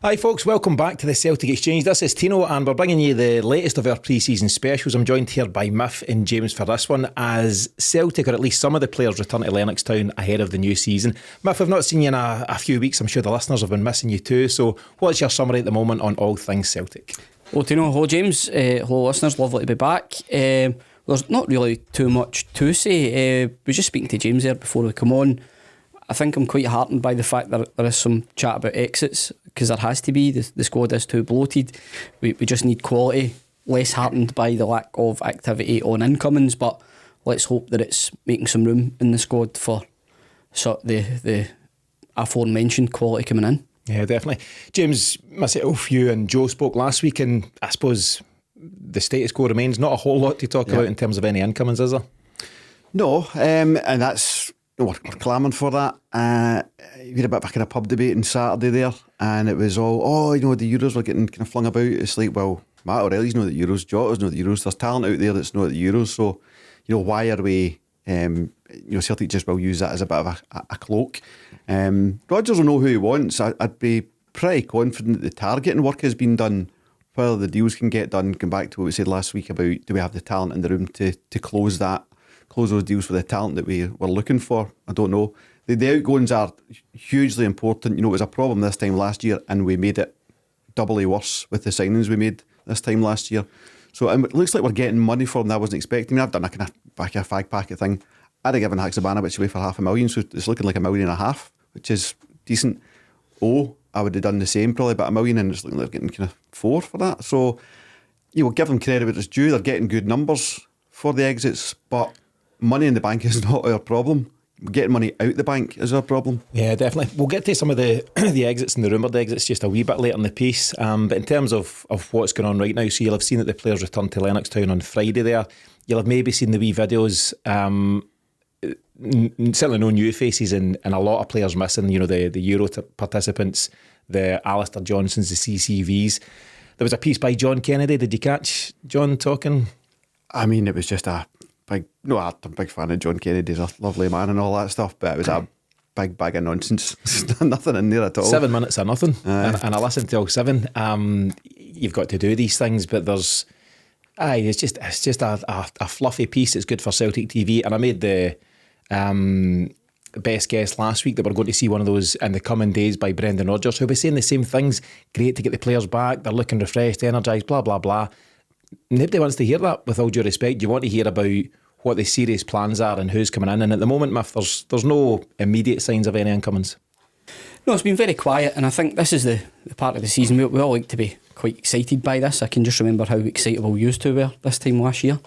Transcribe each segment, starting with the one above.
Hi folks, welcome back to the Celtic Exchange. This is Tino and we're bringing you the latest of our pre-season specials. I'm joined here by Miff and James for this one as Celtic, or at least some of the players, return to Lennoxtown ahead of the new season. Miff, I've not seen you in a few weeks. I'm sure the listeners have been missing you too. So what's your summary at the moment on all things Celtic? Hello Tino, hello James, hello listeners, lovely to be back. There's not really too much to say. We were just speaking to James there before we come on. I think I'm quite heartened by the fact that there is some chat about exits, because there has to be. The squad is too bloated. We just need quality. Less heartened by the lack of activity on incomings, but let's hope that it's making some room in the squad for the aforementioned quality coming in. Yeah, definitely. James, myself, you and Joe spoke last week, and I suppose the status quo remains. Not a whole lot to talk about in terms of any incomings, is there? No, and that's... We're clamouring for that. We had a bit of a kind of pub debate on Saturday there, and it was all, the Euros were getting kind of flung about. It's like, well, Matt O'Reilly's not the Euros, Jota's not the Euros. There's talent out there that's not the Euros. So, why are we? Celtic just will use that as a bit of a cloak. Rodgers will know who he wants. I'd be pretty confident that the targeting work has been done. Whether the deals can get done, going back to what we said last week about do we have the talent in the room to close those deals for the talent that we were looking for. I don't know. The outgoings are hugely important. It was a problem this time last year, and we made it doubly worse with the signings we made this time last year. So it looks like we're getting money for them that I wasn't expecting. I've done a kind of fag packet thing. I'd have given Haksabanovic away for $500,000, so it's looking like $1.5 million, which is decent. I would have done the same, probably about $1 million, and it's looking like they're getting kind of 4 for that. So give them credit where it's due. They're getting good numbers for the exits, but money in the bank is not our problem. Getting money out the bank is our problem. Yeah, definitely. We'll get to some of the exits and the rumoured exits just a wee bit later in the piece. But in terms of what's going on right now, so you'll have seen that the players returned to Lennoxtown on Friday there. You'll have maybe seen the wee videos. Certainly no new faces and a lot of players missing. The Euro participants, the Alistair Johnsons, the CCVs. There was a piece by John Kennedy. Did you catch John talking? I mean, it was just I'm a big fan of John Kennedy. He's a lovely man and all that stuff, but it was a big bag of nonsense. Nothing in there at all. 7 minutes of nothing, and I listened to all 7. You've got to do these things, but there's it's just a fluffy piece. It's good for Celtic TV, and I made the best guess last week that we're going to see one of those in the coming days by Brendan Rodgers, who'll be saying the same things. Great to get the players back. They're looking refreshed, energised, blah blah blah. Nobody wants to hear that, with all due respect. You want to hear about what the serious plans are and who's coming in. And at the moment, Miff, there's no immediate signs of any incomings. No, it's been very quiet, and I think this is the part of the season we all like to be quite excited by this. I can just remember how excitable we used to were this time last year.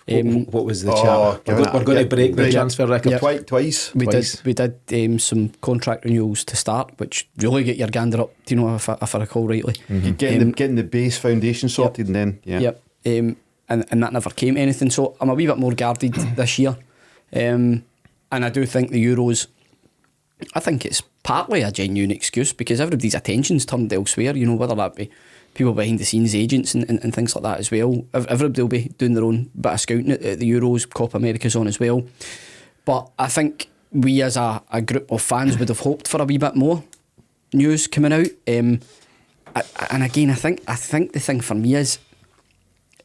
What was the chat? We're going to break the transfer record twice. We did some contract renewals to start, which really get your gander up, if I recall rightly. Mm-hmm. Getting the base foundation sorted, and then and that never came to anything. So I'm a wee bit more guarded this year, and I do think the Euros, I think it's partly a genuine excuse because everybody's attention's turned elsewhere. Whether that be people behind the scenes, agents and things like that as well. Everybody will be doing their own bit of scouting at the Euros. Copa America's on as well. But I think we as a group of fans would have hoped for a wee bit more news coming out. And again, I think the thing for me is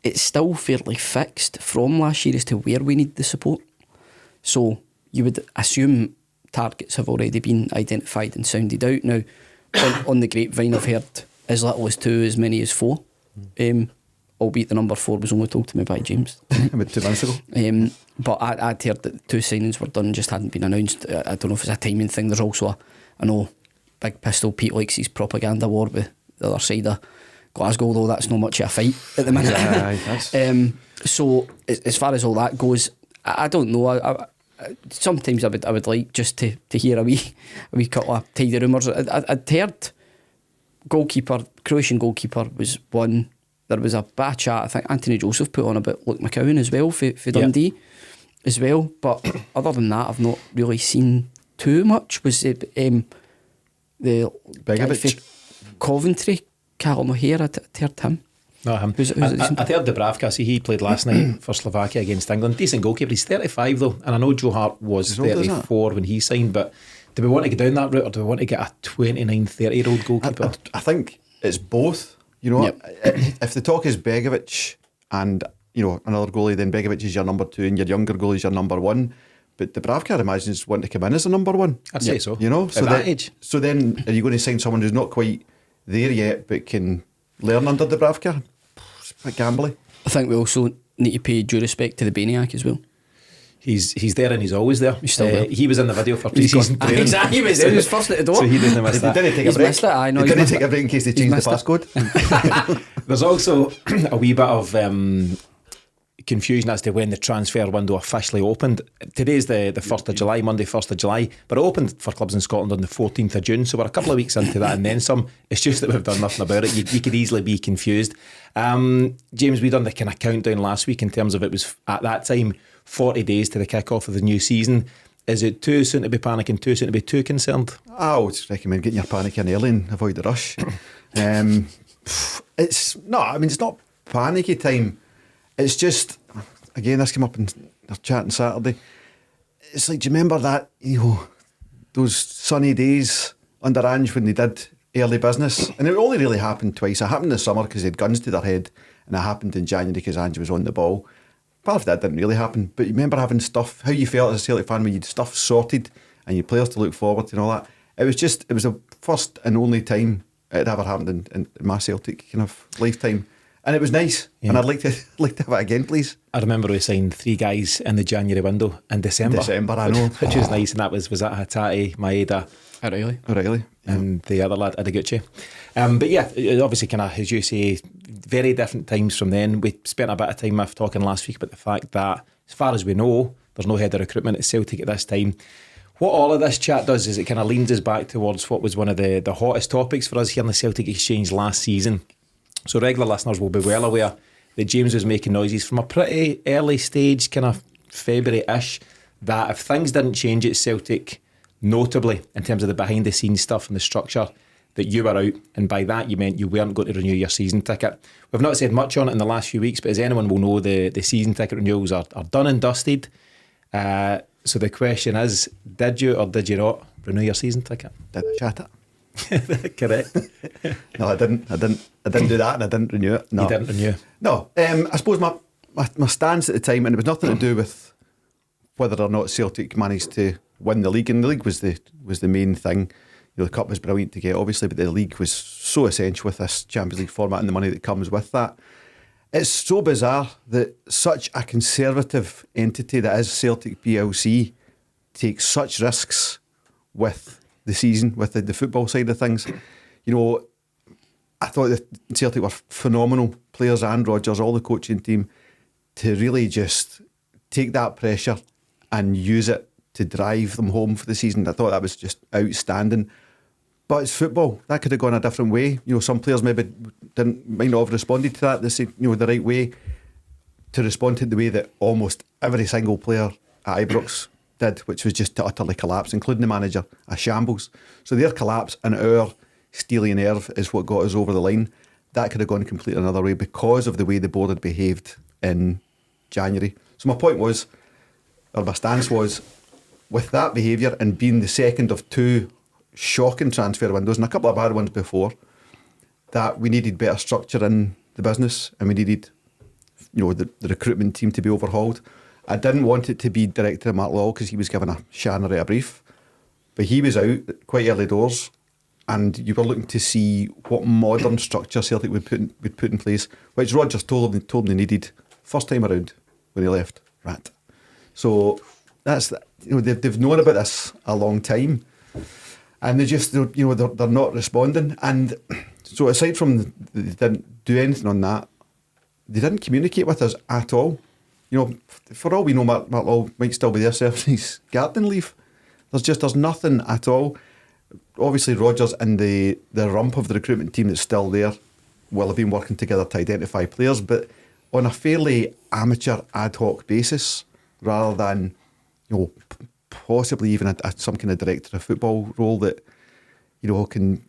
it's still fairly fixed from last year as to where we need the support. So you would assume targets have already been identified and sounded out. Now, on the grapevine, I've heard as little as 2, as many as 4. Albeit the number 4 was only told to me by James. About 2 months ago. But I'd heard that 2 signings were done, just hadn't been announced. I don't know if it's a timing thing. There's also I know Big Pistol Pete likes his propaganda war with the other side of Glasgow, although that's not much of a fight at the minute. So as far as all that goes, I don't know. Sometimes I would like just to hear a wee couple of tidy rumours. I'd heard Croatian goalkeeper was one. There was a bit of chat, I think Anthony Joseph put on about Luke McCowan as well for Dundee as well. But other than that, I've not really seen too much. Was it the guy for Coventry, Callum O'Hare? I'd heard him. No, him. I heard Dubravka. See, he played last night for Slovakia against England. Decent goalkeeper. He's 35 though, and I know Joe Hart was 34 when he signed, but Do we want to go down that route, or do we want to get a 29, 30-year-old goalkeeper? I think it's both. You know, Yep. if the talk is Begovic and, you know, another goalie, then Begovic is your number 2 and your younger goalie is your number 1. But Dubravka, I imagine, is wanting to come in as a number 1. I'd say so. You know, At that age. So then, are you going to sign someone who's not quite there yet, but can learn under Dubravka? It's a bit gambly. I think we also need to pay due respect to the Baniac as well. He's there and he's always there. He's still there. He was in the video for pre-season training. Exactly, he was there. He was first at the door. So he didn't miss He that. didn't take He's a break. missed it, I know, He he's didn't missed take it. a break in case they He's changed the missed it. passcode. There's also a wee bit of confusion as to when the transfer window officially opened. Today's the 1st of July, Monday 1st of July, but it opened for clubs in Scotland on the 14th of June, so we're a couple of weeks into that and then some. It's just that we've done nothing about it. You could easily be confused. James, we done the kind of countdown last week in terms of it was at that time 40 days to the kick-off of the new season. Is it too soon to be panicking, too soon to be too concerned? I would recommend getting your panic in early and avoid the rush. It's not panicky time. It's just, again, this came up in our chat on Saturday. It's like, do you remember that, those sunny days under Ange when they did early business? And it only really happened twice. It happened in the summer because they had guns to their head, and it happened in January because Ange was on the ball. Part of that didn't really happen, but you remember having stuff, how you felt as a Celtic fan when you had stuff sorted and you had players to look forward to and all that. It was the first and only time it had ever happened in my Celtic kind of lifetime. And it was nice, and I'd like to have it again, please. I remember we signed 3 guys in the January window in December. I know. Which was nice, and that was that Hatati, Maeda, O'Reilly. and the other lad, Ideguchi. But yeah, it obviously kind of, as you say, very different times from then. We spent a bit of time talking last week about the fact that, as far as we know, there's no head of recruitment at Celtic at this time. What all of this chat does is it kind of leans us back towards what was one of the hottest topics for us here in the Celtic Exchange last season. So regular listeners will be well aware that James was making noises from a pretty early stage, kind of February-ish, that if things didn't change at Celtic, notably in terms of the behind-the-scenes stuff and the structure, that you were out, and by that you meant you weren't going to renew your season ticket. We've not said much on it in the last few weeks, but as anyone will know, the season ticket renewals are done and dusted. So the question is, did you or did you not renew your season ticket? Did I chat it? Correct. No, I didn't do that, and I didn't renew it. No. You didn't renew? No. I suppose my stance at the time, and it was nothing to do with whether or not Celtic managed to win the league, and the league was the main thing. The cup was brilliant to get, obviously, but the league was so essential with this Champions League format and the money that comes with that. It's so bizarre that such a conservative entity that is Celtic PLC takes such risks with the season, with the football side of things. I thought that Celtic were phenomenal players, and Rodgers, all the coaching team, to really just take that pressure and use it to drive them home for the season. I thought that was just outstanding. But it's football. That could have gone a different way. Some players maybe might not have responded to that the right way, to respond to the way that almost every single player at Ibrox did, which was just to utterly collapse, including the manager, a shambles. So their collapse and our steely nerve is what got us over the line. That could have gone completely another way because of the way the board had behaved in January. So my point was, or my stance was, with that behaviour and being the second of 2 shocking transfer windows and a couple of bad ones before, that we needed better structure in the business, and we needed the recruitment team to be overhauled. I didn't want it to be directed at Mark Law because he was given a shannery a brief, but he was out quite early doors, and you were looking to see what modern structure Celtic would put in place, which Rodgers told them they needed first time around when he left. Rat. So that's they've known about this a long time, and they're not responding. And so aside from they didn't do anything on that, they didn't communicate with us at all. For all we know, Mark Law might still be there serving his gardening leave. There's nothing at all. Obviously, Rodgers and the rump of the recruitment team that's still there will have been working together to identify players, but on a fairly amateur ad hoc basis, rather than possibly even some kind of director of football role that can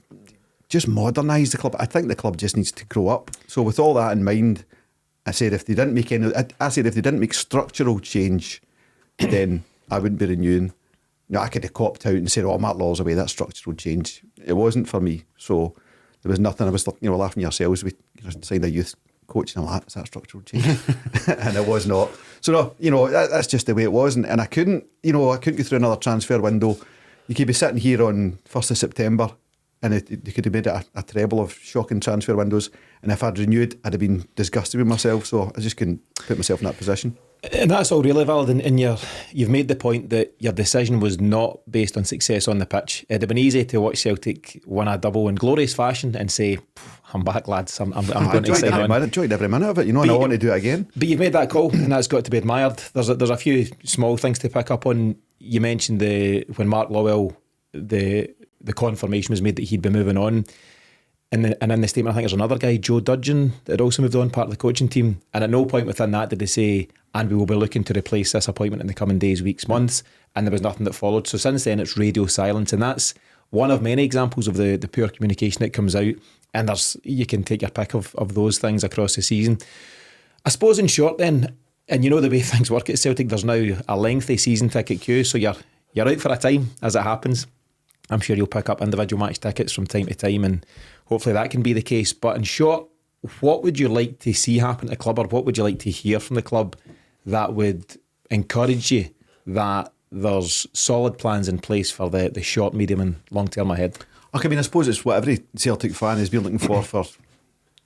just modernise the club. I think the club just needs to grow up. So with all that in mind, I said if they didn't make structural change, then I wouldn't be renewing. I could have copped out and said, "Oh, Matt Law's away. That's structural change." It wasn't for me. So there was nothing. I was, laughing at yourselves. We signed a youth coach, and I'm like, "Is that structural change?" And it was not. So no, that's just the way it was. And I couldn't, go through another transfer window. You could be sitting here on 1st of September, and you could have made it a treble of shocking transfer windows. And if I'd renewed, I'd have been disgusted with myself. So I just couldn't put myself in that position. And that's all really valid. And you've made the point that your decision was not based on success on the pitch. It'd have been easy to watch Celtic win a double in glorious fashion and say, "I'm back, lads. I'm going to sign on." I enjoyed every minute of it, and I want to do it again. But you've made that call, and that's got to be admired. There's a few small things to pick up on. You mentioned when Mark Lawwell, the confirmation was made that he'd be moving on. And in the statement, I think there's another guy, Joe Dudgeon, that had also moved on, part of the coaching team. And at no point within that did they say, "And we will be looking to replace this appointment in the coming days, weeks, months." And there was nothing that followed. So since then, it's radio silence. And that's one of many examples of the poor communication that comes out. And you can take your pick of those things across the season. I suppose in short then, and the way things work at Celtic, there's now a lengthy season ticket queue. So you're out for a time as it happens. I'm sure you'll pick up individual match tickets from time to time, and hopefully that can be the case. But in short, what would you like to see happen to the club, or what would you like to hear from the club that would encourage you that there's solid plans in place for the short, medium and long term ahead? Okay, I suppose it's what every Celtic fan has been looking for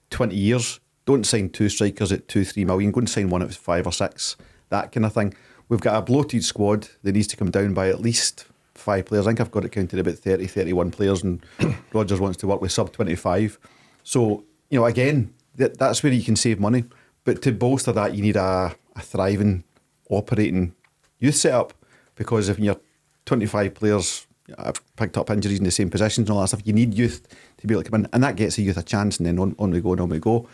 20 years. Don't sign two strikers at 2-3 million. Go and sign one at 5 or 6. That kind of thing. We've got a bloated squad that needs to come down by at least 5 players. I think I've got it counted about 30, 31 players, and Rodgers wants to work with sub 25. So, again, that's where you can save money. But to bolster that, you need a thriving, operating youth setup, because if you're 25 players have picked up injuries in the same positions and all that stuff, you need youth to be able to come in, and that gets the youth a chance, and then on we go and on we go.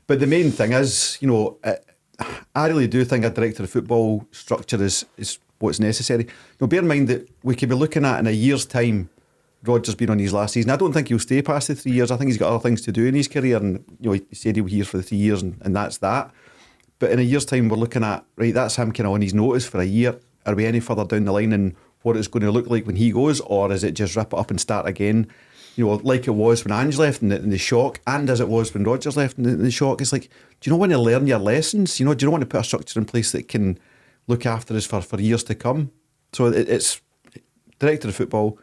But the main thing is, I really do think a director of football structure is what's necessary. Bear in mind that we could be looking at in a year's time, Rodgers been on his last season. I don't think he'll stay past the 3 years. I think he's got other things to do in his career, and he said he'll be here for the 3 years, and that's that. But in a year's time, we're looking at, right, that's him kind of on his notice for a year. Are we any further down the line in what it's going to look like when he goes, or is it just rip it up and start again? Like it was when Ange left, and the shock, and as it was when Rodgers left, and the shock. It's like, do you want to learn your lessons? Do you want to put a structure in place that can look after us for years to come? So it's director of football,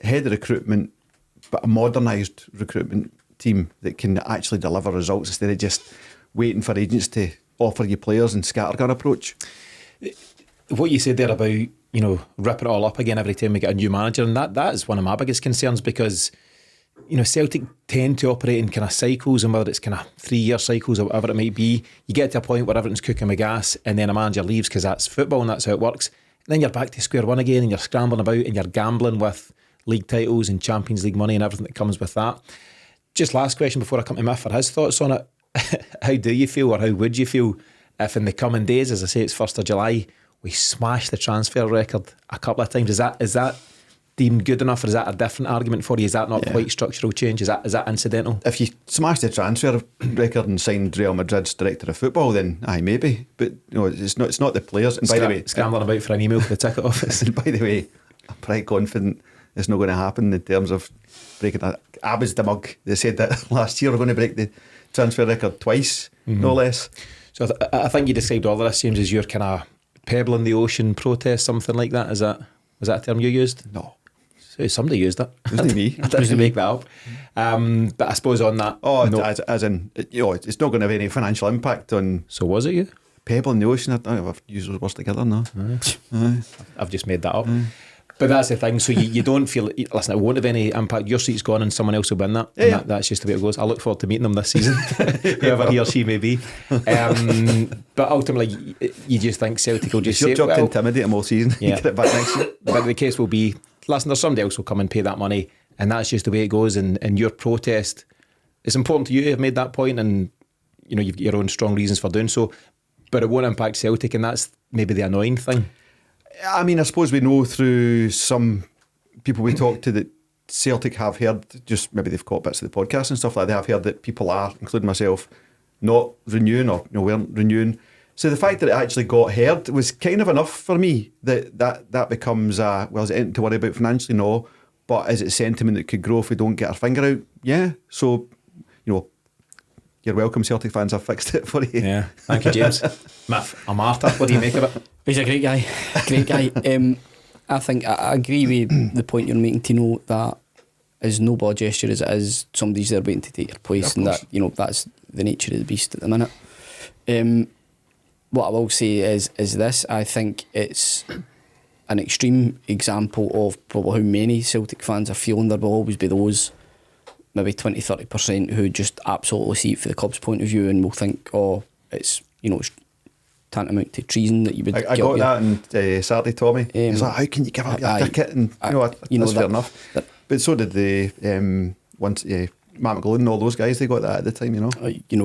head of recruitment, but a modernised recruitment team that can actually deliver results instead of just waiting for agents to offer you players and scattergun approach. What you said there about, ripping it all up again every time we get a new manager, and that is one of my biggest concerns, because Celtic tend to operate in kind of cycles, and whether it's kind of 3-year cycles or whatever it might be, you get to a point where everything's cooking with gas, and then a manager leaves because that's football and that's how it works. And then you're back to square one again, and you're scrambling about, and you're gambling with league titles and Champions League money and everything that comes with that. Just last question before I come to Miff for his thoughts on it. How do you feel, or how would you feel if in the coming days, as I say, it's 1st of July, we smash the transfer record a couple of times? Is that deemed good enough, or is that a different argument for you? Is that not quite structural change? Is that incidental? If you smash the transfer record and signed Real Madrid's director of football, then aye, maybe. But it's not the players. And by the way, scrambling about for an email for the ticket office. And by the way, I'm pretty confident it's not going to happen in terms of breaking that. Abbott's the mug. They said that last year we're going to break the transfer record twice, no less. So I think you described all of this, James, as your kind of pebble in the ocean protest, something like that. Was that a term you used? No. So somebody used it. It wasn't me. I didn't make that up. But I suppose on that. As in, it's not going to have any financial impact on. So was it you? Pebble in the ocean. I don't know if I've used those words together now. I've just made that up. But that's the thing. So you don't feel, listen, it won't have any impact. Your seat's gone and someone else will win that. Yeah. That's just the way it goes. I look forward to meeting them this season, whoever he or she may be. But ultimately, you just think Celtic will just it's your say, job to intimidate them all season. Yeah. Get it back next year. But the case will be, listen, there's somebody else who will come and pay that money, and that's just the way it goes. And your protest is important to you. You've made that point, and you've got your own strong reasons for doing so. But it won't impact Celtic, and that's maybe the annoying thing. I suppose we know through some people we talk to that Celtic have heard, just maybe they've caught bits of the podcast and stuff like that, they have heard that people are, including myself, not renewing or weren't renewing. So the fact that it actually got heard was kind of enough for me. That becomes well, is it anything to worry about financially? No, but is it sentiment that could grow if we don't get our finger out? Yeah. So, you're welcome, Celtic fans. I've fixed it for you. Yeah, thank you, James. Miff, a martyr. What do you make of it? He's a great guy. Great guy. I think I agree with the point you're making, Tino, that is no ball gesture as it is somebody's there waiting to take your place, and that that's the nature of the beast at the minute. What I will say is this: I think it's an extreme example of probably how many Celtic fans are feeling. There will always be those maybe 20-30% who just absolutely see it from the club's point of view and will think, it's it's tantamount to treason that you would. I got that on Saturday, Tommy. He's like, how can you give up your ticket? And that's fair enough. But so did the once Matt McGlone and all those guys. They got that at the time,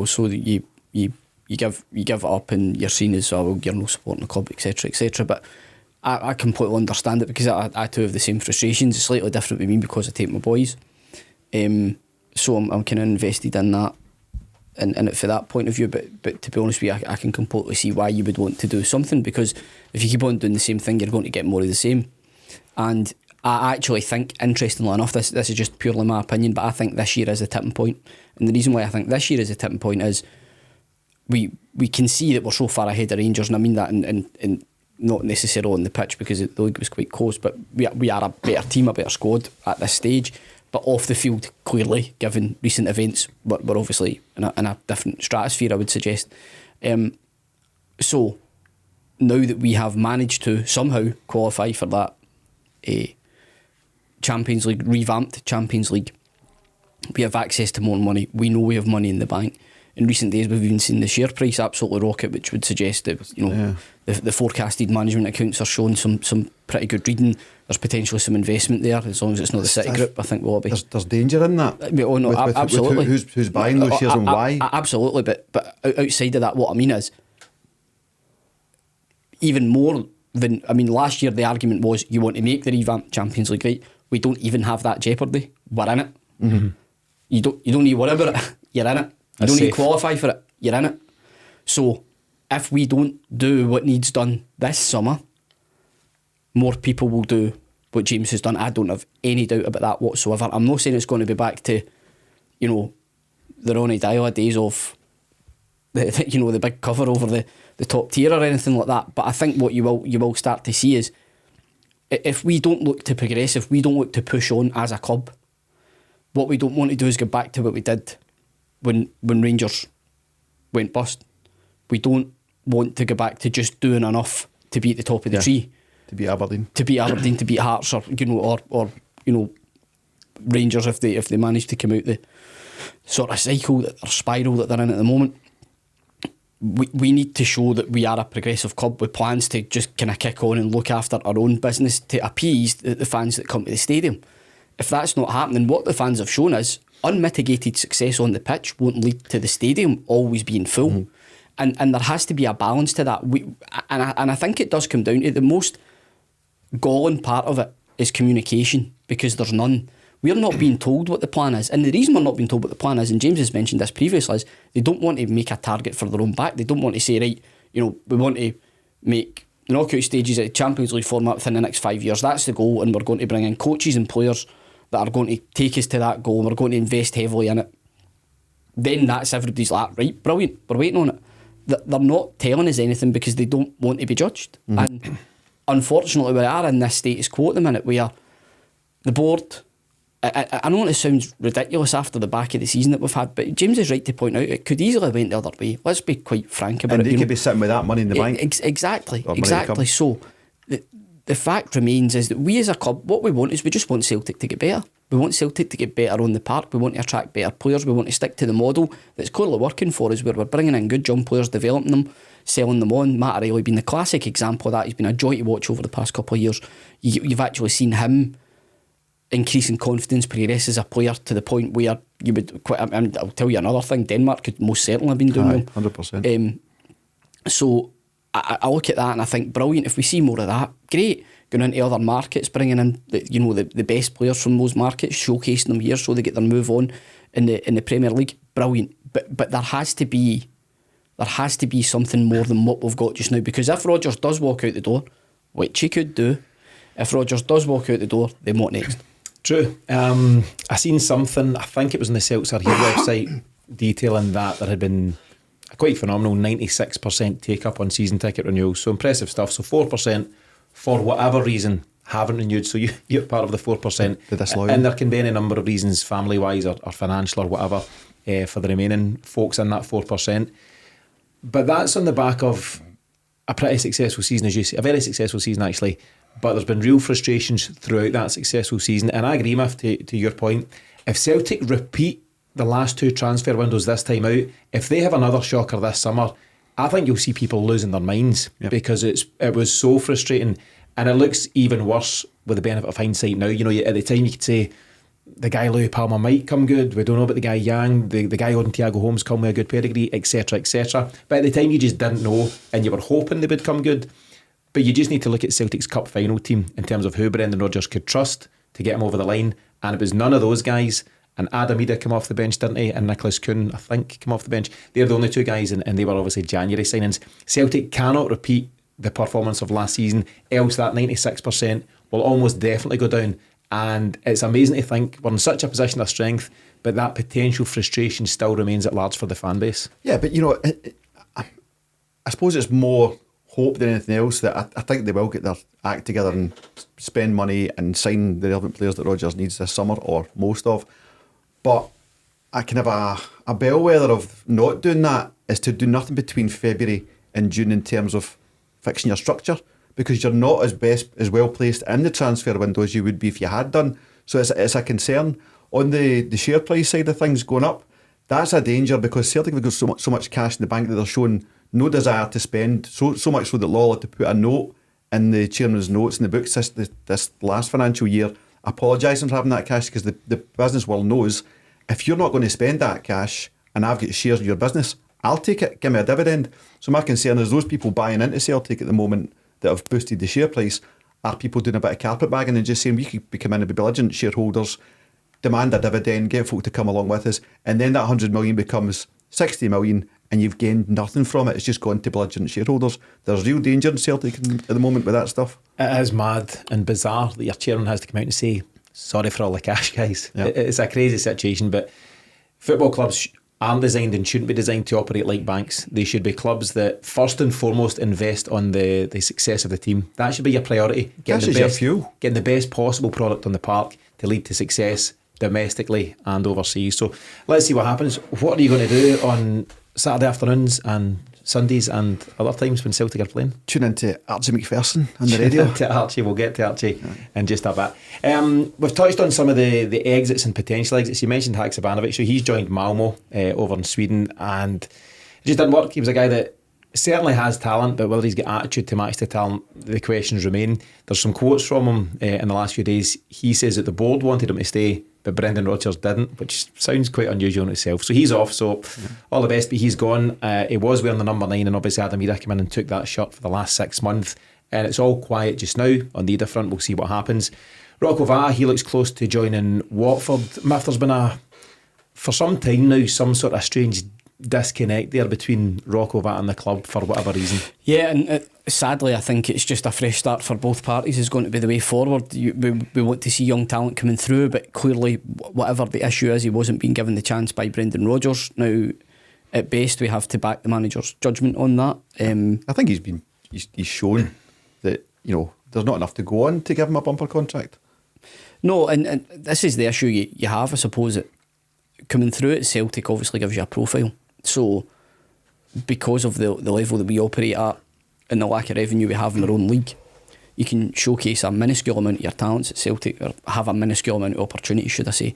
so that you give it up and you're seen as you're no supporting the club, etc., etc. But I completely understand it, because I too have the same frustrations. It's slightly different with me because I take my boys. So I'm kind of invested in that, in it for that point of view. But to be honest with you, I can completely see why you would want to do something, because if you keep on doing the same thing, you're going to get more of the same. And I actually think, interestingly enough, this is just purely my opinion, but I think this year is a tipping point. And the reason why I think this year is a tipping point is we can see that we're so far ahead of Rangers, and I mean that in not necessarily on the pitch, because the league was quite close, but we are a better team, a better squad at this stage. But off the field, clearly, given recent events, we're obviously in a different stratosphere, I would suggest. So now that we have managed to somehow qualify for that Champions League, revamped Champions League, we have access to more money. We know we have money in the bank. In recent days, we've even seen the share price absolutely rocket, which would suggest that the forecasted management accounts are showing some pretty good reading. There's potentially some investment there, as long as it's not the City Group. I think we'll be. There's danger in that. Oh no, absolutely. With who's buying those shares and why? Absolutely, but outside of that, what I mean is, even more than, last year the argument was you want to make the revamped Champions League, right? We don't even have that jeopardy. We're in it. Mm-hmm. You don't need to worry about it. You're in it. You don't need to qualify for it. You're in it. So if we don't do what needs done this summer, more people will do what James has done. I don't have any doubt about that whatsoever. I'm not saying it's going to be back to, the Ronnie Dyla days of the big cover over the top tier or anything like that. But I think what you will start to see is, if we don't look to progress, if we don't look to push on as a club, what we don't want to do is go back to what we did when Rangers went bust. We don't want to go back to just doing enough to be at the top of the tree. To beat Aberdeen. To beat Hearts, or Rangers if they manage to come out the sort of cycle or spiral that they're in at the moment. We need to show that we are a progressive club with plans to just kind of kick on and look after our own business to appease the fans that come to the stadium. If that's not happening, what the fans have shown is unmitigated success on the pitch won't lead to the stadium always being full. Mm-hmm. And there has to be a balance to that. And I think it does come down to the most galling part of it is communication, because there's none. We're not being told what the plan is. And the reason we're not being told what the plan is, and James has mentioned this previously, is they don't want to make a target for their own back. They don't want to say, right, we want to make the knockout stages at Champions League format within the next 5 years. That's the goal, and we're going to bring in coaches and players that are going to take us to that goal, and we're going to invest heavily in it. Then that's everybody's like, right, brilliant, we're waiting on it. They're not telling us anything because they don't want to be judged. Mm-hmm. And unfortunately, we are in this status quo at the minute where the board, I know it sounds ridiculous after the back of the season that we've had, but James is right to point out it could easily have went the other way. Let's be quite frank about it. And they could be sitting with that money in the bank. Exactly. So the fact remains is that we as a club, what we want is we just want Celtic to get better. We want Celtic to get better on the park. We want to attract better players. We want to stick to the model that's clearly working for us, where we're bringing in good young players, developing them, selling them on. Matt O'Reilly being the classic example of that. He's been a joy to watch over the past couple of years. You've actually seen him increase in confidence, progress as a player to the point where you would quite. I'll tell you another thing. Denmark could most certainly have been doing well. 100%. So I look at that and I think brilliant. If we see more of that, great. Going into other markets, bringing in the best players from those markets, showcasing them here so they get their move on in the Premier League, brilliant. But there has to be there has to be something more than what we've got just now, because if Rodgers does walk out the door, which he could do, if Rodgers does walk out the door, then what next? True. I seen something, I think it was on the Celts Are Here website, detailing that there had been a quite phenomenal 96% take up on season ticket renewals. So impressive stuff. So 4%, for whatever reason, haven't renewed. So you're part of the 4%. The disloyal. And there can be any number of reasons, family wise or financial or whatever, for the remaining folks in that 4%. But that's on the back of a pretty successful season, as you say, a very successful season actually. But there's been real frustrations throughout that successful season. And I agree, Miff, to your point. If Celtic repeat the last two transfer windows this time out, if they have another shocker this summer, I think you'll see people losing their minds, because it was so frustrating. And it looks even worse with the benefit of hindsight now. You know, at the time you could say the guy Louis Palmer might come good. We don't know about the guy Yang. The guy on Thiago Holmes come with a good pedigree, etc., etc. But at the time you just didn't know, and you were hoping they would come good. But you just need to look at Celtic's cup final team in terms of who Brendan Rodgers could trust to get him over the line. And it was none of those guys. And Adam Ida came off the bench, didn't he? And Nicholas Kuhn, I think, came off the bench. They're the only two guys, and they were obviously January signings. Celtic cannot repeat the performance of last season, else that 96% will almost definitely go down. And it's amazing to think we're in such a position of strength, but that potential frustration still remains at large for the fan base. Yeah, but you know, I suppose it's more hope than anything else that I think they will get their act together and spend money and sign the relevant players that Rodgers needs this summer, or most of. But I can have a bellwether of not doing that is to do nothing between February and June in terms of fixing your structure, because you're not as well placed in the transfer window as you would be if you had done. So it's a concern. On the share price side of things going up, that's a danger, because Celtic have got so much cash in the bank that they're showing no desire to spend, so much so that Law had to put a note in the chairman's notes in the books this last financial year apologising for having that cash, because the business world knows if you're not going to spend that cash and I've got shares in your business, I'll take it, give me a dividend. So my concern is those people buying into Celtic at the moment that have boosted the share price are people doing a bit of carpetbagging and just saying we could become in and be belligerent shareholders, demand a dividend, get folk to come along with us, and then that 100 million becomes 60 million and you've gained nothing from it. It's just gone to belligerent shareholders. There's real danger in Celtic at the moment with that stuff. It is mad and bizarre that your chairman has to come out and say, sorry for all the cash, guys. Yeah. It's a crazy situation, but football clubs aren't designed and shouldn't be designed to operate like banks. They should be clubs that first and foremost invest on the success of the team. That should be your priority. Cash is your fuel. Getting the best possible product on the park to lead to success domestically and overseas. So let's see what happens. What are you going to do on Saturday afternoons and Sundays and other times when Celtic are playing? Tune into Archie McPherson on the radio. To Archie, we'll get to Archie in just a bit. We've touched on some of the exits and potential exits. You mentioned Haksabanovic, so he's joined Malmo over in Sweden, and it just didn't work. He was a guy that certainly has talent, but whether he's got attitude to match the talent, the questions remain. There's some quotes from him in the last few days. He says that the board wanted him to stay, but Brendan Rodgers didn't, which sounds quite unusual in itself. So he's off, so all the best, but he's gone. He was wearing the number 9, and obviously Adam Ida came in and took that shirt for the last 6 months, and it's all quiet just now on the Ida front. We'll see what happens. Rocco Vata, he looks close to joining Watford. Miff, there's been for some time now, some sort of strange disconnect there between Rocco Vata and the club for whatever reason. Yeah, and sadly I think it's just a fresh start for both parties is going to be the way forward. We want to see young talent coming through, but clearly whatever the issue is, he wasn't being given the chance by Brendan Rodgers. Now at best we have to back the manager's judgment on that. I think he's shown that, you know, there's not enough to go on to give him a bumper contract. No, and this is the issue you have, I suppose. It coming through at Celtic obviously gives you a profile. So because of the level that we operate at and the lack of revenue we have in our own league, you can showcase a minuscule amount of your talents at Celtic, or have a minuscule amount of opportunity, should I say,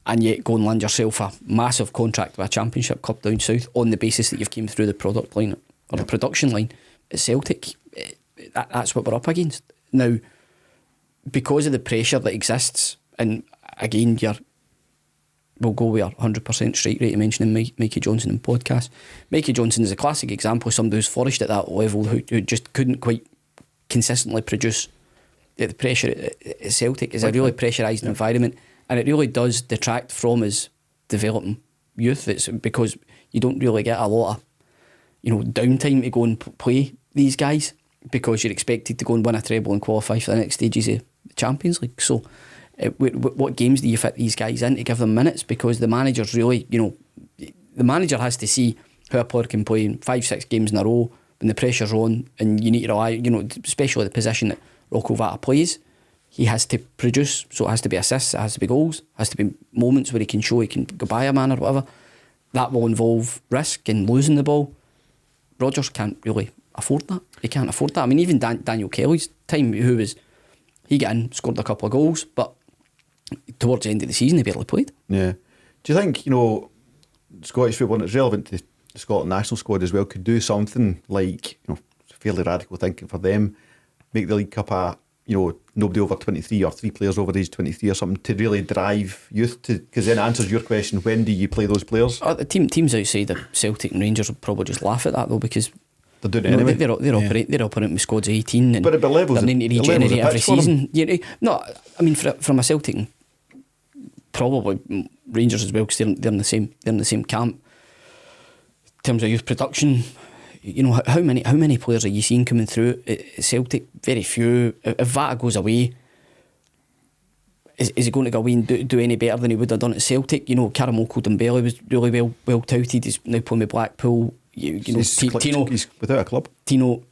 and yet go and land yourself a massive contract with a championship club down south on the basis that you've came through the product line or the production line. At Celtic, that's what we're up against. Now, because of the pressure that exists, and again, we'll go with 100% strike rate, mentioning Mikey Johnson in podcast. Mikey Johnson is a classic example of somebody who's flourished at that level, who just couldn't quite consistently produce. The pressure at Celtic is a really pressurised environment, and it really does detract from his developing youth. It's because you don't really get a lot of downtime to go and play these guys, because you're expected to go and win a treble and qualify for the next stages of the Champions League. So what games do you fit these guys in to give them minutes? Because the manager's really, the manager has to see how a player can play in 5-6 games in a row when the pressure's on, and you need to rely, especially the position that Rocco Vata plays, he has to produce. So it has to be assists, it has to be goals, it has to be moments where he can show he can go by a man or whatever. That will involve risk and losing the ball. Rodgers can't really afford that. He can't afford that. I mean, even Daniel Kelly's time, he got in, scored a couple of goals, but towards the end of the season he barely played. Yeah. Do you think, Scottish football, and it's relevant to the Scotland national squad as well, could do something like, fairly radical thinking for them, make the League Cup nobody over 23 or 3 players over age 23 or something, to really drive youth to, because then it answers your question, when do you play those players? The teams outside of Celtic and Rangers will probably just laugh at that though, because they're doing it anyway. They're operating with squads of 18, and but at levels, they're needing to regenerate every season. No, I mean from a Celtic, probably Rangers as well, because they're in the same camp. In terms of youth production, how many players are you seeing coming through at Celtic? Very few. If Vata goes away, is he going to go away and do any better than he would have done at Celtic? Karamoko Dembele was really well touted. He's now playing with Blackpool. Tino, he's without a club. Tino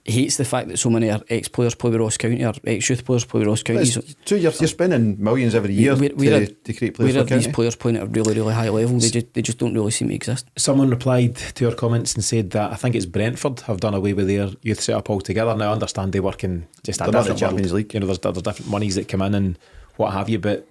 hates the fact that so many ex-players play with Ross County, or ex-youth players play with Ross County. So you're spending millions every year to create players. Where are these players playing at a really, really high level? They just don't really seem to exist. Someone replied to our comments and said that I think it's Brentford have done away with their youth setup altogether. Now I understand they work in just a different Champions League. There's different monies that come in and what have you, but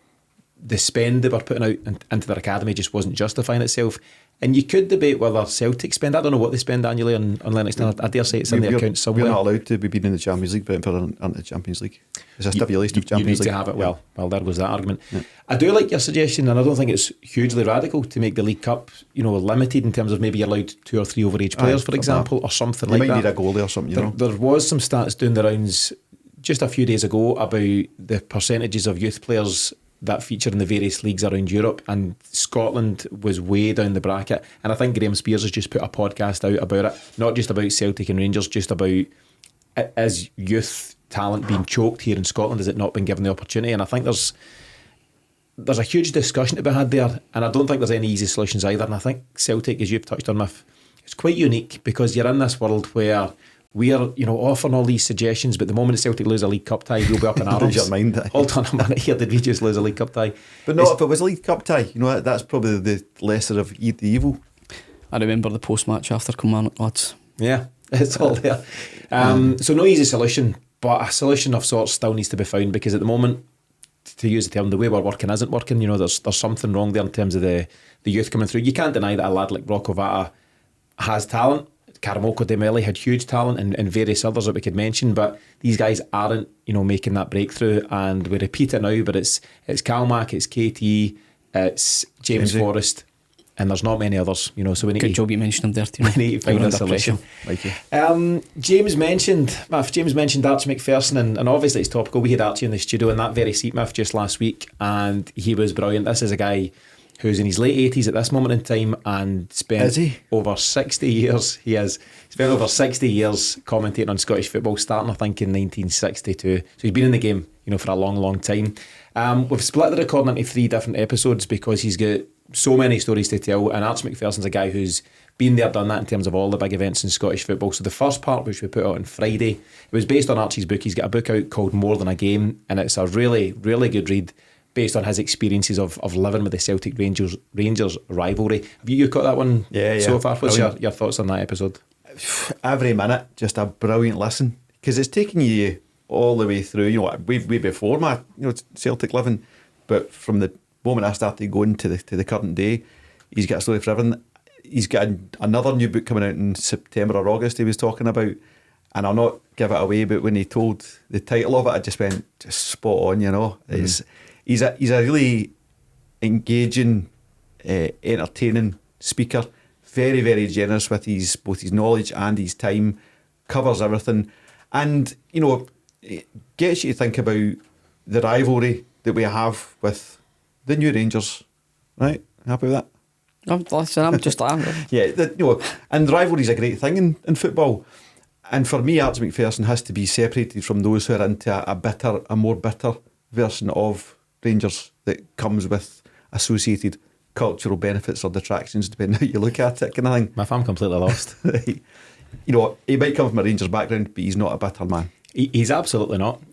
the spend they were putting out into their academy just wasn't justifying itself. And you could debate whether Celtic spend, I don't know what they spend annually on Lennoxtown. I dare say it's in the account somewhere. We're not allowed to be in the Champions League, but aren't the Champions League. It's a stipulation of Champions League. You need to have it. Well, there was that argument. Yeah. I do like your suggestion, and I don't think it's hugely radical to make the League Cup, limited in terms of maybe you're allowed 2 or 3 overage players, for example, or something like that. You might need a goalie or something, There was some stats doing the rounds just a few days ago about the percentages of youth players that feature in the various leagues around Europe, and Scotland was way down the bracket. And I think Graham Spears has just put a podcast out about it, not just about Celtic and Rangers, just about is youth talent being choked here in Scotland, has it not been given the opportunity? And I think there's a huge discussion to be had there, and I don't think there's any easy solutions either. And I think Celtic, as you've touched on, Miff, it's quite unique because you're in this world where we're offering all these suggestions, but the moment Celtic lose a League Cup tie, we'll be up in arms. Your mind. Hold on a minute here, did we just lose a League Cup tie? But not if it was a League Cup tie. That's probably the lesser of the evil. I remember the post-match after Kilmarnock, lads. Yeah, it's all there. So no easy solution, but a solution of sorts still needs to be found, because at the moment, to use the term, the way we're working isn't working. There's something wrong there in terms of the youth coming through. You can't deny that a lad like Rocco Vata has talent. Karamoko Dembele had huge talent, and various others that we could mention, but these guys aren't, making that breakthrough. And we repeat it now, but it's Calmac, it's KT, it's James Forrest, and there's not many others. So we need good job you mentioned them there, Tino. We need to find a solution. Thank you. James mentioned Archie McPherson, and obviously it's topical. We had Archie in the studio in that very seat, Miff, just last week, and he was brilliant. This is a guy who's in his late 80s at this moment in time and spent over 60 years. He has spent over 60 years commentating on Scottish football, starting I think in 1962. So he's been in the game, for a long, long time. We've split the recording into 3 different episodes because he's got so many stories to tell, and Archie McPherson's a guy who's been there, done that in terms of all the big events in Scottish football. So the first part, which we put out on Friday, it was based on Archie's book. He's got a book out called More Than a Game, and it's a really, really good read, based on his experiences of living with the Celtic Rangers rivalry. Have you got that one so far? What's your thoughts on that episode? Every minute, just a brilliant listen, because it's taking you all the way through, way before my Celtic living, but from the moment I started going to the current day, he's got a story for everything. He's got another new book coming out in September or August he was talking about, and I'll not give it away, but when he told the title of it, I just went, just spot on, It's He's a really engaging, entertaining speaker. Very, very generous with both his knowledge and his time. Covers everything, and it gets you to think about the rivalry that we have with the new Rangers. Right? Happy with that? I'm just Yeah, and rivalry is a great thing in football. And for me, Archie McPherson has to be separated from those who are into a more bitter version of Rangers that comes with associated cultural benefits or detractions, depending how you look at it, kind of thing. I'm completely lost. He might come from a Rangers background, but he's not a bitter man. He's absolutely not.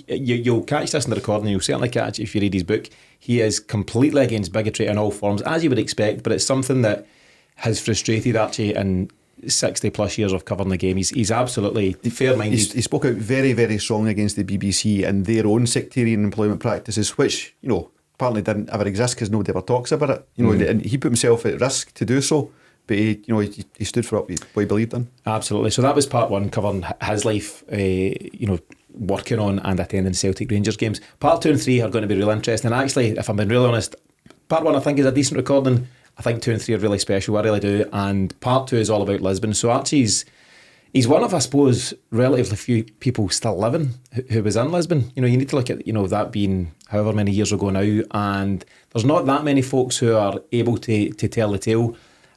You'll catch this in the recording. You'll certainly catch it if you read his book. He is completely against bigotry in all forms, as you would expect, but it's something that has frustrated Archie in 60 plus years of covering the game. He's absolutely fair-minded. He spoke out very, very strongly against the BBC and their own sectarian employment practices, which, apparently didn't ever exist because nobody ever talks about it. And he put himself at risk to do so. But he stood for what he believed in. Absolutely. So that was part one, covering his life, working on and attending Celtic Rangers games. Part 2 and 3 are going to be real interesting. And actually, if I'm being really honest, part 1 I think is a decent recording. I think 2 and 3 are really special. I really do. And part 2 is all about Lisbon. So Archie's one of, I suppose, relatively few people still living who was in Lisbon. You need to look at that being however many years ago now, and there's not that many folks who are able to tell the tale.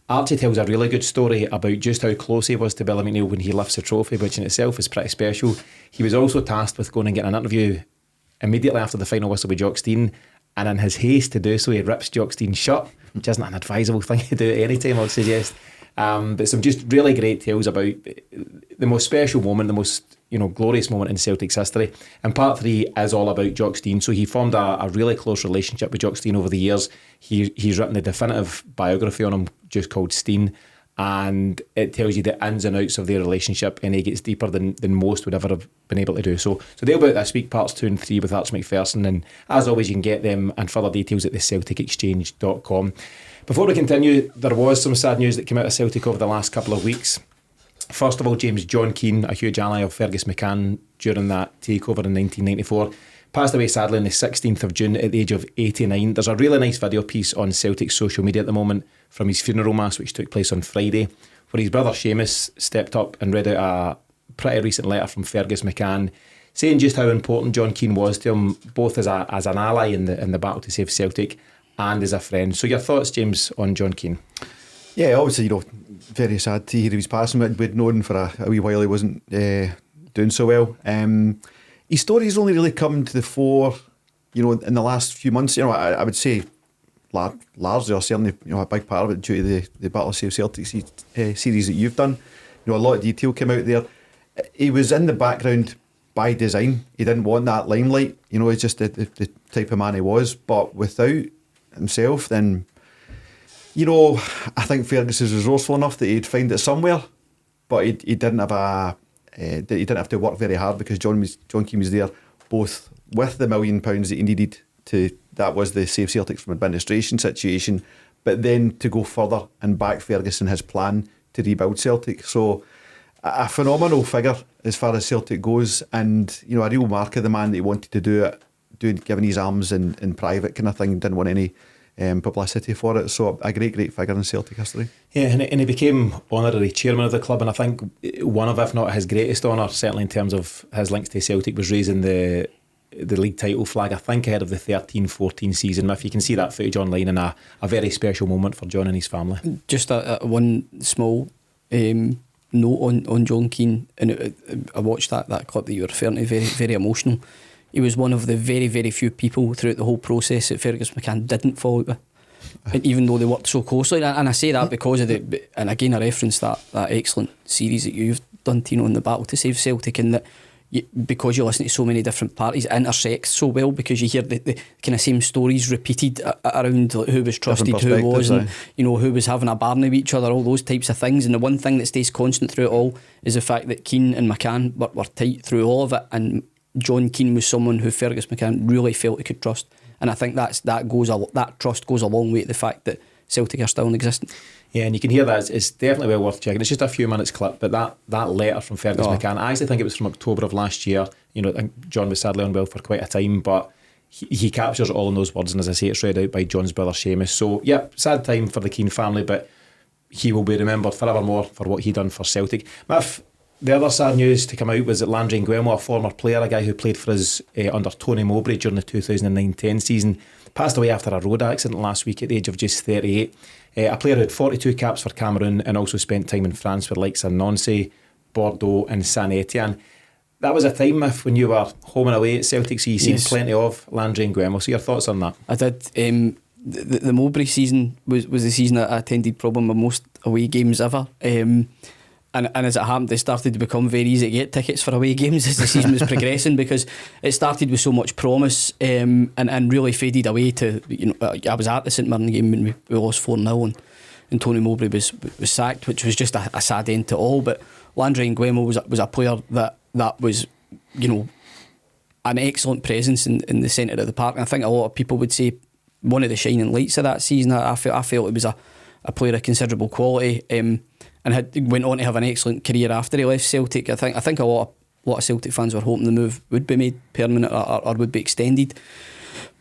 Archie tells a really good story about just how close he was to Billy McNeill when he lifts the trophy, which in itself is pretty special. He was also tasked with going and getting an interview immediately after the final whistle with Jock Stein, and in his haste to do so, he rips Jock Stein's shirt, which isn't an advisable thing to do at any time, I would suggest. But some just really great tales about the most special moment, the most glorious moment in Celtic's history. And part 3 is all about Jock Stein. So he formed a really close relationship with Jock Stein over the years. He's written the definitive biography on him, just called Stein, and it tells you the ins and outs of their relationship, and it gets deeper than most would ever have been able to do. So they'll be out this week, parts 2 and 3 with Archie McPherson, and as always you can get them and further details at the CelticExchange.com. Before we continue, there was some sad news that came out of Celtic over the last couple of weeks. First of all, John Keane, a huge ally of Fergus McCann during that takeover in 1994, passed away sadly on the 16th of June at the age of 89. There's a really nice video piece on Celtic's social media at the moment from his funeral mass, which took place on Friday, where his brother Seamus stepped up and read out a pretty recent letter from Fergus McCann saying just how important John Keane was to him, both as an ally in the battle to save Celtic and as a friend. So your thoughts, James, on John Keane? Yeah, obviously, very sad to hear he was passing. We'd known for a wee while he wasn't doing so well. His story's only really come to the fore, in the last few months. I would say largely, or certainly, a big part of it due to the Battle of Save Celtic series that you've done. A lot of detail came out there. He was in the background by design. He didn't want that limelight. It's just the type of man he was. But without himself, then, I think Fergus is resourceful enough that he'd find it somewhere. But he didn't have he didn't have to work very hard, because John Keane was there both with the £1 million that he needed that was the Save Celtic from administration situation, but then to go further and back Fergus in his plan to rebuild Celtic. So a phenomenal figure as far as Celtic goes, and a real mark of the man that he wanted to do it, giving his arms in private kind of thing, didn't want any publicity for it. So a great figure in Celtic history. Yeah, and he became honorary chairman of the club, and I think one of, if not his greatest honour, certainly in terms of his links to Celtic, was raising the league title flag, I think ahead of the 13-14 season. If you can see that footage online, and a very special moment for John and his family. Just one small note on John Keane, and I watched that clip that you were referring to, very, very emotional. He was one of the very, very few people throughout the whole process that Fergus McCann didn't fall out with, and even though they worked so closely. And I say that because of and again I reference that excellent series that you've done, Tino, in the Battle to Save Celtic, and that because you listen to so many different parties, it intersects so well, because you hear the kind of same stories repeated around, like, who was trusted, who wasn't, who was having a barney with each other, all those types of things. And the one thing that stays constant through it all is the fact that Keane and McCann were tight through all of it, and John Keane was someone who Fergus McCann really felt he could trust. And I think that trust goes a long way to the fact that Celtic are still in existence. Yeah, and you can hear that. It's definitely well worth checking. It's just a few minutes clip, but that letter from Fergus McCann, I actually think it was from October of last year. I think John was sadly unwell for quite a time, but he captures it all in those words, and as I say, it's read out by John's brother Seamus. So yeah, sad time for the Keane family, but he will be remembered forevermore for what he done for Celtic. Miff, the other sad news to come out was that Landry Nguemo, a former player, a guy who played for us under Tony Mowbray during the 2009-10 season, passed away after a road accident last week at the age of just 38. A player who had 42 caps for Cameroon and also spent time in France with likes of Nancy, Bordeaux and Saint Etienne. That was a time, Miff, when you were home and away at Celtic, so you seen plenty of Landry Nguemo. So your thoughts on that? I did. The Mowbray season was the season that I attended probably my most away games ever. And as it happened, it started to become very easy to get tickets for away games as the season was progressing, because it started with so much promise and really faded away to, I was at the St Mirren game when we lost 4-0 and Tony Mowbray was sacked, which was just a sad end to all. But Landry Nguemo was a player that was, an excellent presence in the centre of the park. And I think a lot of people would say one of the shining lights of that season. I felt it was a player of considerable quality, and went on to have an excellent career after he left Celtic. I think a lot of Celtic fans were hoping the move would be made permanent or would be extended,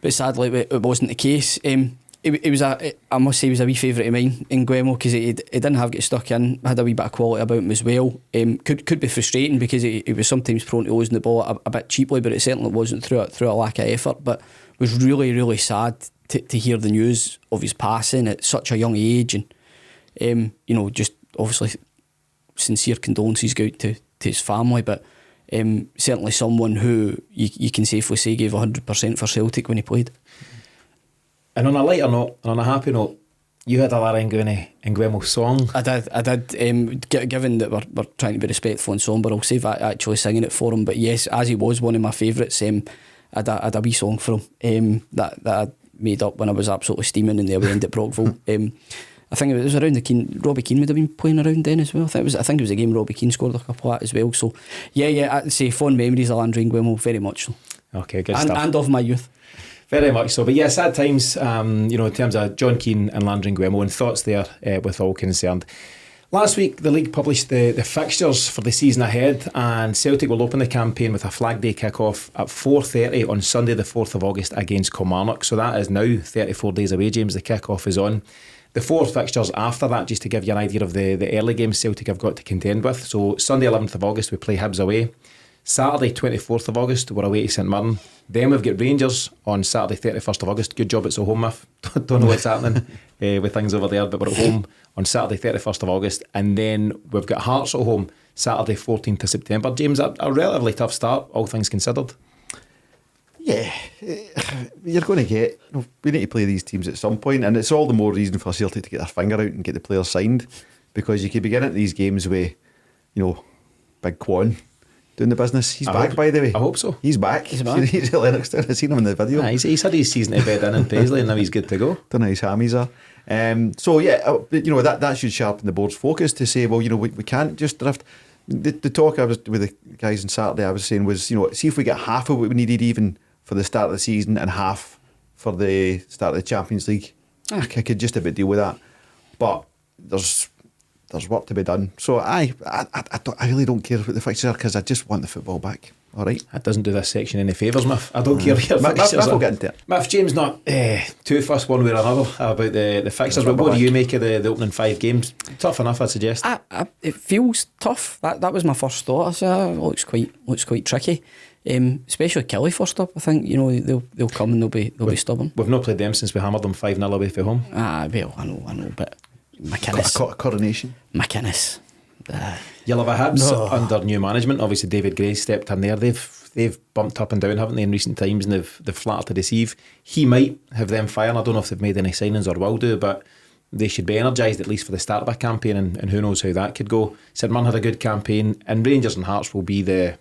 but sadly it wasn't the case. I must say he was a wee favourite of mine in Nguemo, because he didn't get stuck in, had a wee bit of quality about him as well. Could be frustrating because he was sometimes prone to losing the ball a bit cheaply, but it certainly wasn't through a lack of effort. But was really, really sad to hear the news of his passing at such a young age, and just obviously sincere condolences go out to his family, but certainly someone who you can safely say gave 100% for Celtic when he played. And on a lighter note, and on a happy note, you had a Larry Nguemo song. I did. Given that we're trying to be respectful and sombre, I'll save actually singing it for him. But yes, as he was one of my favourites, I had a wee song for him that I made up when I was absolutely steaming in the away end at Brockville. I think it was around the Keane. Robbie Keane would have been playing around then as well. I think it was a game Robbie Keane scored a couple at as well. So yeah, I'd say fond memories of Landry Nguemo, very much so. Okay, good stuff. And of my youth. Very much so. But yeah, sad times, in terms of John Keane and Landry Nguemo, and thoughts there with all concerned. Last week, the league published the fixtures for the season ahead, and Celtic will open the campaign with a Flag Day kick-off at 4:30 on Sunday the 4th of August against Kilmarnock. So that is now 34 days away, James. The kick-off is on. The 4 fixtures after that, just to give you an idea of the early games Celtic have got to contend with. So Sunday 11th of August, we play Hibs away. Saturday 24th of August, we're away to St Mirren. Then we've got Rangers on Saturday 31st of August. Good job it's at home, Miff. Don't know what's happening with things over there, but we're at home on Saturday 31st of August. And then we've got Hearts at home Saturday 14th of September. James, a relatively tough start, all things considered. Yeah, you're going to get, we need to play these teams at some point, and it's all the more reason for Celtic to get their finger out and get the players signed, because you could be getting into these games with, Big Quan doing the business. He's back, by the way. I hope so. He's back. He's at Lennoxtown. I've seen him in the video. He's had his season to bed in Paisley, and now he's good to go. Don't know how his hammies are. That should sharpen the board's focus to say, well, we can't just drift. The talk I was with the guys on Saturday, I was saying was, see if we get half of what we needed even for the start of the season and half for the start of the Champions League. I could just about deal with that. But there's work to be done. So I really don't care about the fixtures, because I just want the football back. All right. That doesn't do this section any favours, Miff. I don't care your fixtures. Miff will get into it. Miff, James not too fussed one way or another about the fixtures. But what do you make of the opening 5 games? Tough enough, I'd suggest. It feels tough. That was my first thought. I said, it looks quite tricky. Especially Kelly first up. I think they'll come and they'll be stubborn. We've not played them since we hammered them 5-0 away from home. Well, I know, but McInnes. Got a coronation. McInnes. You'll have a Hibs under new management. Obviously, David Gray stepped in there. They've bumped up and down, haven't they, in recent times, and they've flattered to deceive. He might have them firing. I don't know if they've made any signings or will do, but they should be energised at least for the start of a campaign, and who knows how that could go. St Mirren had a good campaign, and Rangers and Hearts will be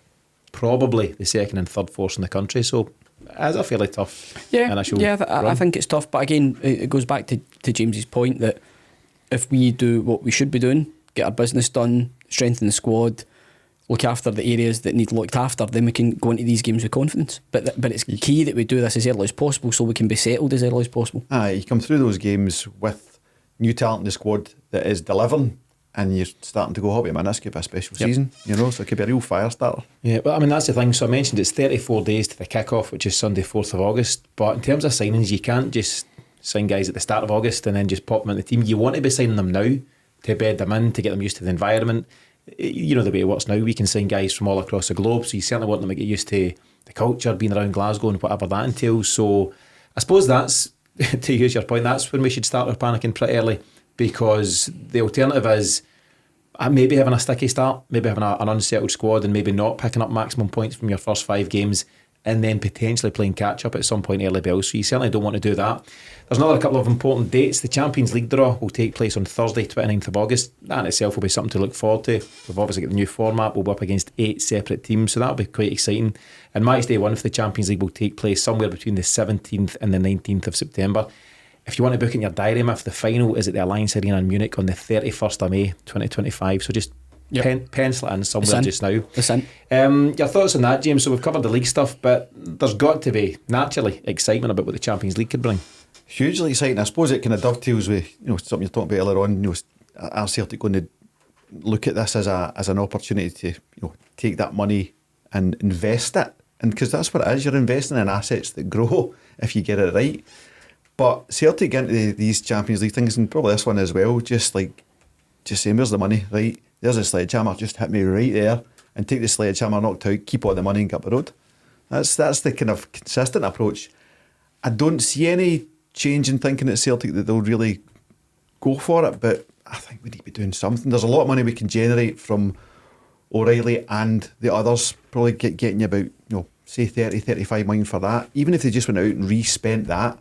probably the second and third force in the country. So it's a fairly tough initial run. I think it's tough, but again, it goes back to James's point that if we do what we should be doing, get our business done, strengthen the squad, look after the areas that need looked after, then we can go into these games with confidence. But it's key that we do this as early as possible, so we can be settled as early as possible. You come through those games with new talent in the squad that is delivering, and you're starting to go, hobby man, this could be a special season, so it could be a real fire starter. Yeah, but I mean, that's the thing. So I mentioned it's 34 days to the kick-off, which is Sunday 4th of August, but in terms of signings, you can't just sign guys at the start of August and then just pop them in the team. You want to be signing them now to bed them in, to get them used to the environment. The way it works now, we can sign guys from all across the globe, so you certainly want them to get used to the culture, being around Glasgow and whatever that entails. So I suppose that's, to use your point, that's when we should start our panicking pretty early, because the alternative is maybe having a sticky start, maybe having an unsettled squad, and maybe not picking up maximum points from your first 5 games, and then potentially playing catch up at some point early bells. So you certainly don't want to do that. There's another couple of important dates. The Champions League draw will take place on Thursday, 29th of August. That in itself will be something to look forward to. We've obviously got the new format. We'll be up against 8 separate teams, so that'll be quite exciting. And match day 1 for the Champions League will take place somewhere between the 17th and the 19th of September. If you want to book in your diary, Miff, the final is at the Alliance Arena in Munich on the 31st of May 2025. So just pencil it in somewhere just now. Your thoughts on that, James? So we've covered the league stuff, but there's got to be, naturally, excitement about what the Champions League could bring. Hugely exciting. I suppose it kind of dovetails with something you're talking about earlier on. Are Celtic going to look at this as an opportunity to take that money and invest it? And because that's what it is, you're investing in assets that grow if you get it right. But Celtic get into these Champions League things, and probably this one as well, just saying, where's the money, right? There's a sledgehammer, just hit me right there, and take the sledgehammer, knocked out, keep all the money and get up the road. That's the kind of consistent approach. I don't see any change in thinking at Celtic that they'll really go for it, but I think we need to be doing something. There's a lot of money we can generate from O'Reilly and the others, probably getting you about, say 30, 35 million for that. Even if they just went out and re-spent that,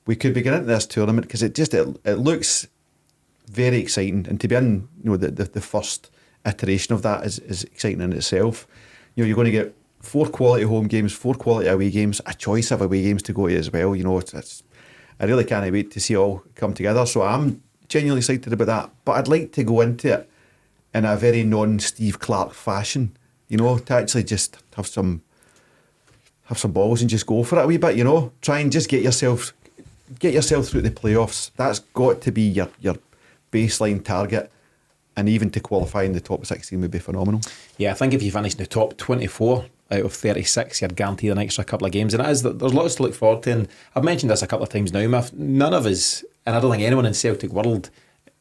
we could be getting into this tournament, because it looks very exciting, and to be in the first iteration of that is exciting in itself. You're going to get 4 quality home games, 4 quality away games, a choice of away games to go to as well. I really can't wait to see it all come together. So I'm genuinely excited about that. But I'd like to go into it in a very non-Steve Clark fashion. To actually just have some balls and just go for it a wee bit. Try and just get yourself through the playoffs. That's got to be your baseline target, and even to qualify in the top 16 would be phenomenal. Yeah, I think if you finish in the top 24 out of 36, you're guaranteed an extra couple of games, and there's lots to look forward to. And I've mentioned this a couple of times now, Miff, none of us, and I don't think anyone in Celtic world,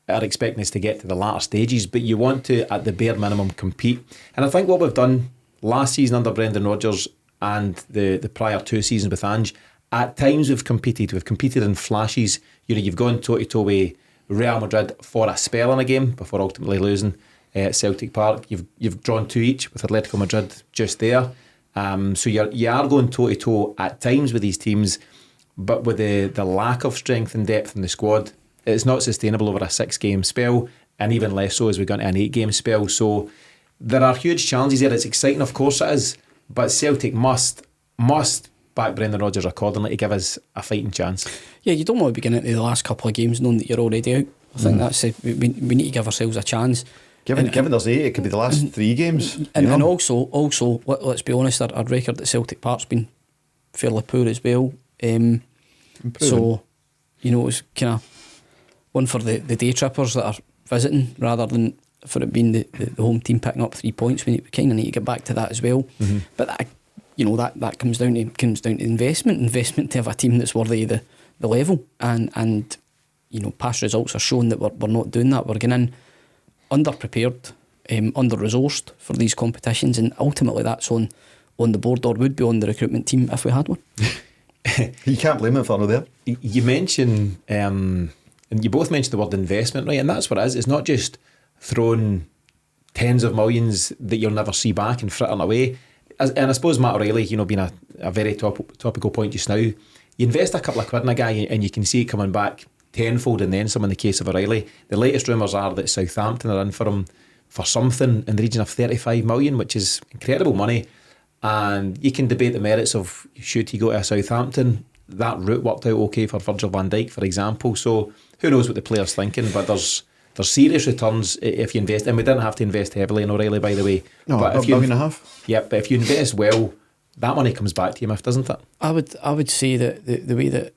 are expecting us to get to the latter stages, but you want to, at the bare minimum, compete. And I think what we've done last season under Brendan Rodgers and the prior 2 seasons with Ange, at times we've competed in flashes. You've gone toe-to-toe with Real Madrid for a spell in a game before ultimately losing at Celtic Park. You've drawn 2 each with Atletico Madrid just there. So you are going toe-to-toe at times with these teams, but with the lack of strength and depth in the squad, it's not sustainable over a 6-game spell, and even less so as we go into an 8-game spell. So there are huge challenges there. It's exciting, of course it is, but Celtic must back Brendan Rodgers accordingly to give us a fighting chance. Yeah, you don't want to begin into the last couple of games knowing that you're already out. I think that's it. We need to give ourselves a chance. Given there's 8, it could be the last 3 games. And also, let's be honest, our record at Celtic Park's been fairly poor as well. So, it's kind of one for the day trippers that are visiting, rather than for it being the home team picking up 3 points. We kind of need to get back to that as well. Mm-hmm. But that comes down to investment to have a team that's worthy of the level, and past results are showing that we're not doing that. We're getting in underprepared, under-resourced for these competitions, and ultimately that's on the board, or would be on the recruitment team if we had one. You can't blame him for no there. You mentioned, and you both mentioned the word investment, right? And that's what it is. It's not just throwing tens of millions that you'll never see back and frittering away. And I suppose Matt O'Reilly, being a very topical point just now, you invest a couple of quid in a guy and you can see it coming back tenfold and then some in the case of O'Reilly. The latest rumours are that Southampton are in for him for something in the region of 35 million, which is incredible money. And you can debate the merits of should he go to Southampton. That route worked out okay for Virgil van Dijk, for example. So who knows what the player's thinking, but there's serious returns if you invest, and we didn't have to invest heavily in O'Reilly, by the way. No, but $1.5 million. Yeah, but if you invest well, that money comes back to you, doesn't it? I would say that the way that,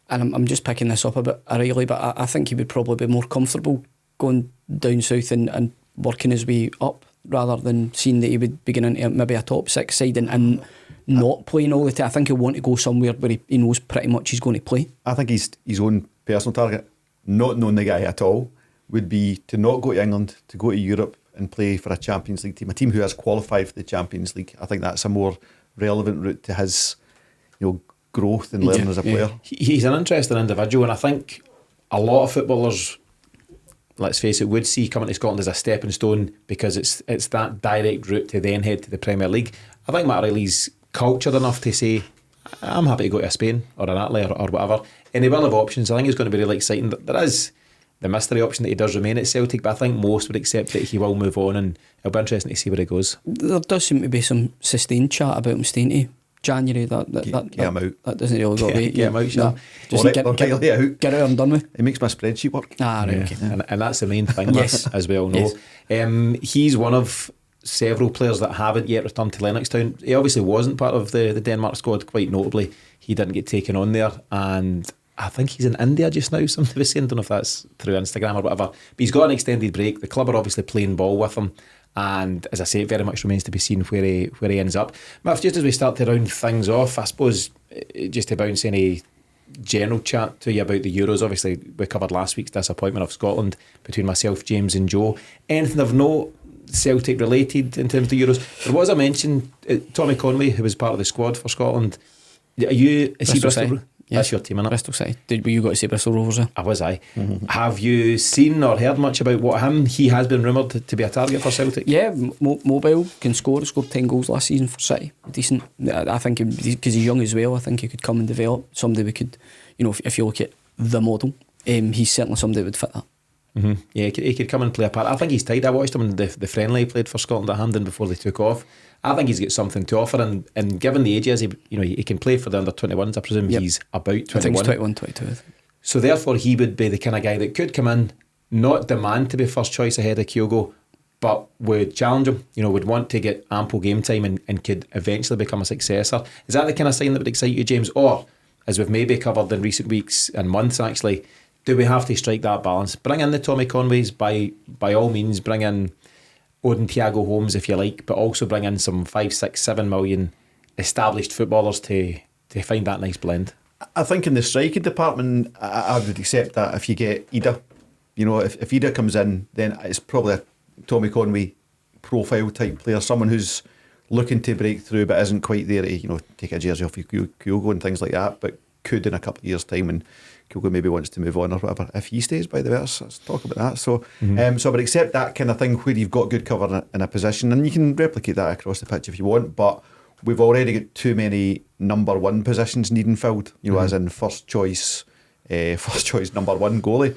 and I'm just picking this up a bit, O'Reilly, but I think he would probably be more comfortable going down south and working his way up, rather than seeing that he would begin into maybe a top 6 side and not playing all the time. I think he'll want to go somewhere where he knows pretty much he's going to play. I think his own personal target, not knowing the guy at all, would be to not go to England, to go to Europe and play for a Champions League team, a team who has qualified for the Champions League. I think that's a more relevant route to his growth and learning as a player. He's an interesting individual, and I think a lot of footballers, let's face it, would see coming to Scotland as a stepping stone because it's that direct route to then head to the Premier League. I think Matt Riley's cultured enough to say, I'm happy to go to Spain or an Italy or whatever, and he will have options. I think it's going to be really exciting. There is the mystery option that he does remain at Celtic, but I think most would accept that he will move on, and it'll be interesting to see where he goes. There does seem to be some sustained chat about him staying to January. That Get him out. That doesn't really go away. Get him out, Sean. Just get it and done with. It makes my spreadsheet work. Right, okay. And that's the main thing, Yes. as we all know. Yes. He's one of several players that haven't yet returned to Lennoxtown. He obviously wasn't part of the Denmark squad, quite notably. He didn't get taken on there, and I think he's in India just now, somebody was saying. Don't know if that's through Instagram or whatever, but he's got an extended break. The club are obviously playing ball with him, and as I say, it very much remains to be seen where he ends up. But just as we start to round things off, I suppose just to bounce any general chat to you about the Euros. Obviously we covered last week's disappointment of Scotland between myself, James and Joe. Anything of note Celtic related in terms of the Euros? There was a mention, Tommy Conway, who was part of the squad for Scotland. Is he Bristol? That's your team, innit? Bristol City. Were you got to say Bristol Rovers? I was. Have you seen or heard much about he has been rumoured to be a target for Celtic? Yeah, mobile, can scored 10 goals last season for City. Decent. I think because he's young as well, I think he could come and develop. Somebody we could, if you look at the model, he's certainly somebody that would fit that. Mm-hmm. Yeah, he could come and play a part. I think he's tight. I watched him in the friendly he played for Scotland at Hampden before they took off. I think he's got something to offer, and given the age he can play for the under-21s. I presume he's about 21. I think he's 21, 22. So therefore he would be the kind of guy that could come in, not demand to be first choice ahead of Kyogo, but would challenge him, would want to get ample game time and could eventually become a successor. Is that the kind of sign that would excite you, James? Or, as we've maybe covered in recent weeks and months actually, do we have to strike that balance? Bring in the Tommy Conways, by all means, bring in Odin Thiago Holmes if you like, but also bring in some 5, 6, 7 million established footballers to find that nice blend. I think in the striking department, I would accept that if you get Ida. If Ida comes in, then it's probably a Tommy Conway profile type player, someone who's looking to break through but isn't quite there to take a jersey off Kyogo and things like that, but could in a couple of years' time when Kyogo maybe wants to move on or whatever. If he stays, by the way, let's talk about that. So, so I would accept that kind of thing where you've got good cover in a position, and you can replicate that across the pitch if you want. But we've already got too many number one positions needing filled. As in first choice number one goalie,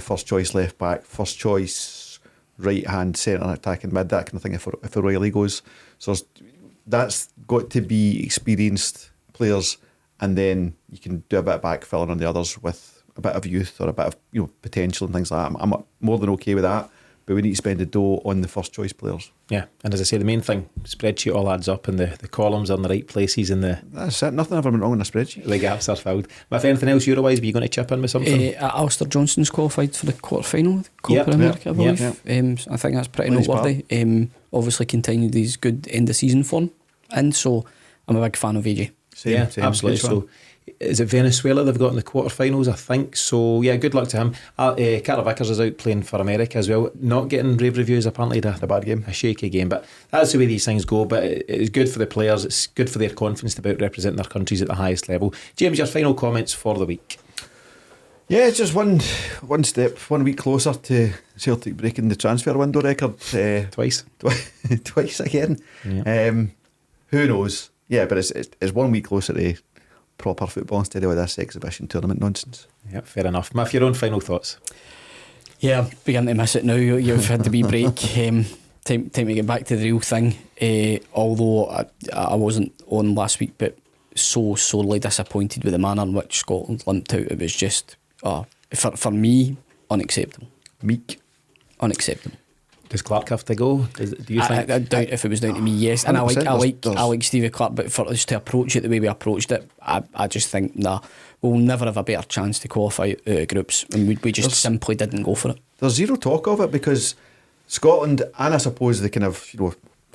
first choice left back, first choice right hand centre attacking mid, that kind of thing. If O'Reilly goes, so that's got to be experienced players. And then you can do a bit of backfilling on the others with a bit of youth or a bit of potential and things like that. I'm more than okay with that, but we need to spend the dough on the first choice players. Yeah, and as I say, the main thing, spreadsheet all adds up and the columns are in the right places and that's it. Nothing ever went wrong in a spreadsheet. The gaps are filled. But if anything else Euro-wise, were you going to chip in with something? Alistair Johnston's qualified for the quarter-final of the Copa America, I believe. I think that's pretty noteworthy. Obviously continued his good end of season form, and so I'm a big fan of AJ. Same, absolutely. So, is it Venezuela they've got in the quarterfinals? I think so. Yeah, good luck to him. Carter Vickers is out playing for America as well. Not getting rave reviews. Apparently, a bad game, a shaky game. But that's the way these things go. But it's good for the players. It's good for their confidence about representing their countries at the highest level. James, your final comments for the week? Yeah, it's just one step, 1 week closer to Celtic breaking the transfer window record. Twice again. Yeah. Who knows? Yeah, but it's 1 week closer to proper football instead of this exhibition tournament nonsense. Yeah, fair enough. Matt, your own final thoughts? Yeah, I'm beginning to miss it now. You've had the wee break. Time to get back to the real thing. Although I wasn't on last week, but so sorely disappointed with the manner in which Scotland limped out. It was just, for me, unacceptable. Meek. Unacceptable. Does Clark have to go? Do you think? I doubt if it was down to me, yes. And I like Stevie Clark, but for us to approach it the way we approached it, I just think, we'll never have a better chance to qualify groups, and we just simply didn't go for it. There's zero talk of it because Scotland, and I suppose the kind of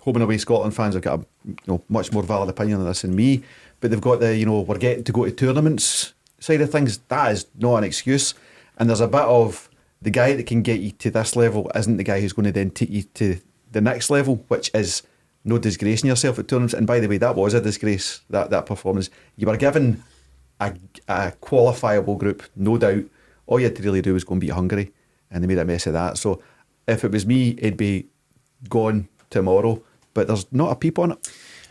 home and away Scotland fans have got a much more valid opinion on this than me, but they've got the we're getting to go to tournaments side of things. That is not an excuse, and there's a bit of the guy that can get you to this level isn't the guy who's going to then take you to the next level, which is no disgracing yourself at tournaments. And by the way, that was a disgrace, that performance. You were given a qualifiable group, no doubt. All you had to really do was go and beat Hungary, and they made a mess of that. So if it was me, it'd be gone tomorrow, but there's not a peep on it.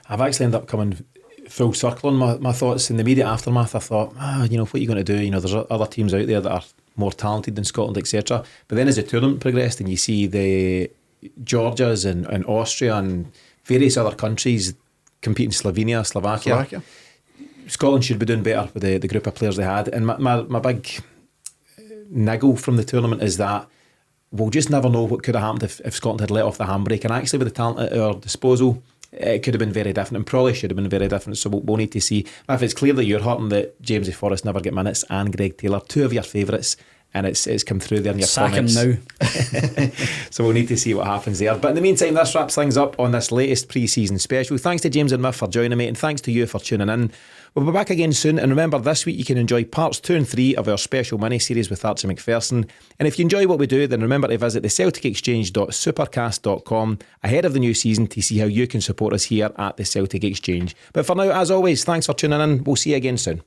I've actually ended up coming full circle on my thoughts. In the immediate aftermath, I thought, what are you going to do? There's other teams out there that are more talented than Scotland, etc. But then as the tournament progressed and you see the Georgias and Austria and various other countries competing, Slovenia, Slovakia. Scotland should be doing better with the group of players they had. And my big niggle from the tournament is that we'll just never know what could have happened if Scotland had let off the handbrake. And actually, with the talent at our disposal, it could have been very different, and probably should have been very different. So we'll need to see. If it's clear that you're hurting that Jamesy Forrest never get minutes, and Greg Taylor, two of your favourites, and it's come through there in your Sack comments. him now. So we'll need to see what happens there. But in the meantime, this wraps things up on this latest pre-season special. Thanks to James and Miff for joining me, and thanks to you for tuning in. We'll be back again soon, and remember, this week you can enjoy parts 2 and 3 of our special mini-series with Archie McPherson. And if you enjoy what we do, then remember to visit the CelticExchange.supercast.com ahead of the new season to see how you can support us here at the Celtic Exchange. But for now, as always, thanks for tuning in. We'll see you again soon.